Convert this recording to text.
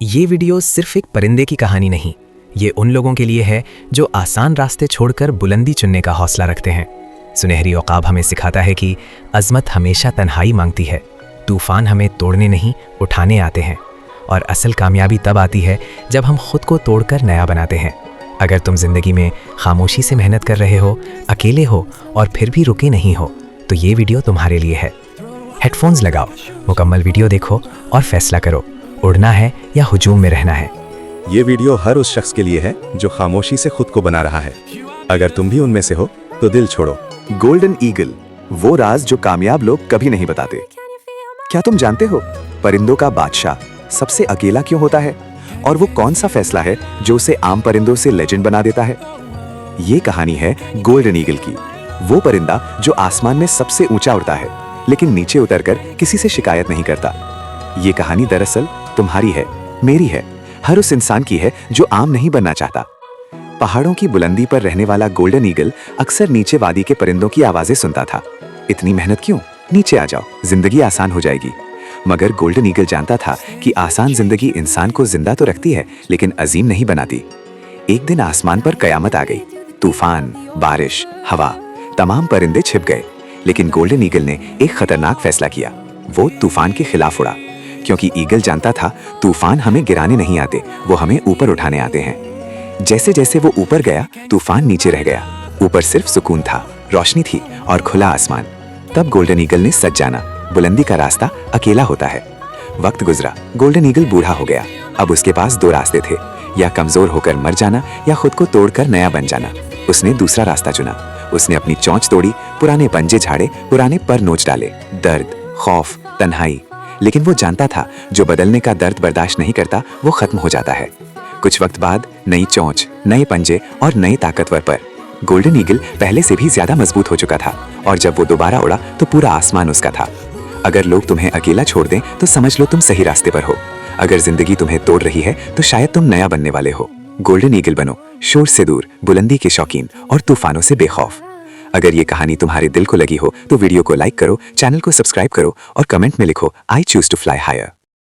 ये वीडियो सिर्फ एक परिंदे की कहानी नहीं, ये उन लोगों के लिए है जो आसान रास्ते छोड़कर बुलंदी चुनने का हौसला रखते हैं। सुनहरी औकाब हमें सिखाता है कि अजमत हमेशा तन्हाई मांगती है, तूफान हमें तोड़ने नहीं उठाने आते हैं, और असल कामयाबी तब आती है जब हम खुद को तोड़कर नया बनाते हैं। अगर तुम जिंदगी में खामोशी से मेहनत कर रहे हो, अकेले हो और फिर भी रुके नहीं हो, तो ये वीडियो तुम्हारे लिए है। हेडफोन्स लगाओ, मुकम्मल वीडियो देखो और फैसला करो, उड़ना है या हुजूम में रहना है। ये वीडियो हर उस शख्स के लिए है जो खामोशी से खुद को बना रहा है। अगर तुम भी उनमें से हो तो दिल छोड़ो। गोल्डन ईगल, वो राज जो कामयाब लोग कभी नहीं बताते। क्या तुम जानते हो परिंदों का बादशाह सबसे अकेला क्यों होता है, और वो कौन सा फैसला है जो उसे आम परिंदों से लेजेंड बना देता है? ये कहानी है गोल्डन ईगल की, वो परिंदा जो आसमान में सबसे ऊंचा उड़ता है लेकिन नीचे उतरकर किसी से शिकायत नहीं करता। ये कहानी दरअसल तुम्हारी है, मेरी है, हर उस इंसान की है जो आम नहीं बनना चाहता। पहाड़ों की बुलंदी पर रहने वाला गोल्डन ईगल अक्सर नीचे वादी के परिंदों की आवाजें सुनता था। इतनी मेहनत क्यों, नीचे आ जाओ, जिंदगी आसान हो जाएगी। मगर गोल्डन ईगल जानता था कि आसान जिंदगी इंसान को जिंदा तो रखती है लेकिन अजीम नहीं बनाती। एक दिन आसमान पर कयामत आ गई। तूफान, बारिश, हवा, तमाम परिंदे छिप गए, लेकिन गोल्डन ईगल ने एक खतरनाक फैसला किया। वो तूफान के खिलाफ उड़ा, क्योंकि ईगल जानता था तूफान हमें गिराने नहीं आते, वो हमें ऊपर उठाने आते हैं। जैसे जैसे वो ऊपर गया, तूफान नीचे रह गया। ऊपर सिर्फ सुकून था, रोशनी थी और खुला आसमान। तब गोल्डन ईगल ने सच जाना, बुलंदी का रास्ता अकेला होता है। वक्त गुजरा, गोल्डन ईगल बूढ़ा हो गया। अब उसके पास दो रास्ते थे, या कमजोर होकर मर जाना या खुद को तोड़कर नया बन जाना। उसने दूसरा रास्ता चुना। उसने अपनी चोंच तोड़ी, पुराने पंजे झाड़े, पुराने पर नोच डाले। दर्द, खौफ, तन्हाई, लेकिन वो जानता था जो बदलने का दर्द बर्दाश्त नहीं करता वो खत्म हो जाता है। कुछ वक्त बाद नई चोंच, नए पंजे और नए ताकतवर पर। गोल्डन ईगल पहले से भी ज्यादा मजबूत हो चुका था, और जब वो दोबारा उड़ा तो पूरा आसमान उसका था। अगर लोग तुम्हें अकेला छोड़ दें तो समझ लो तुम सही रास्ते पर हो। अगर जिंदगी तुम्हें तोड़ रही है तो शायद तुम नया बनने वाले हो। गोल्डन ईगल बनो, शोर से दूर, बुलंदी के शौकीन और तूफानों से बेखौफ। अगर ये कहानी तुम्हारे दिल को लगी हो तो वीडियो को लाइक करो, चैनल को सब्सक्राइब करो और कमेंट में लिखो I choose to fly higher.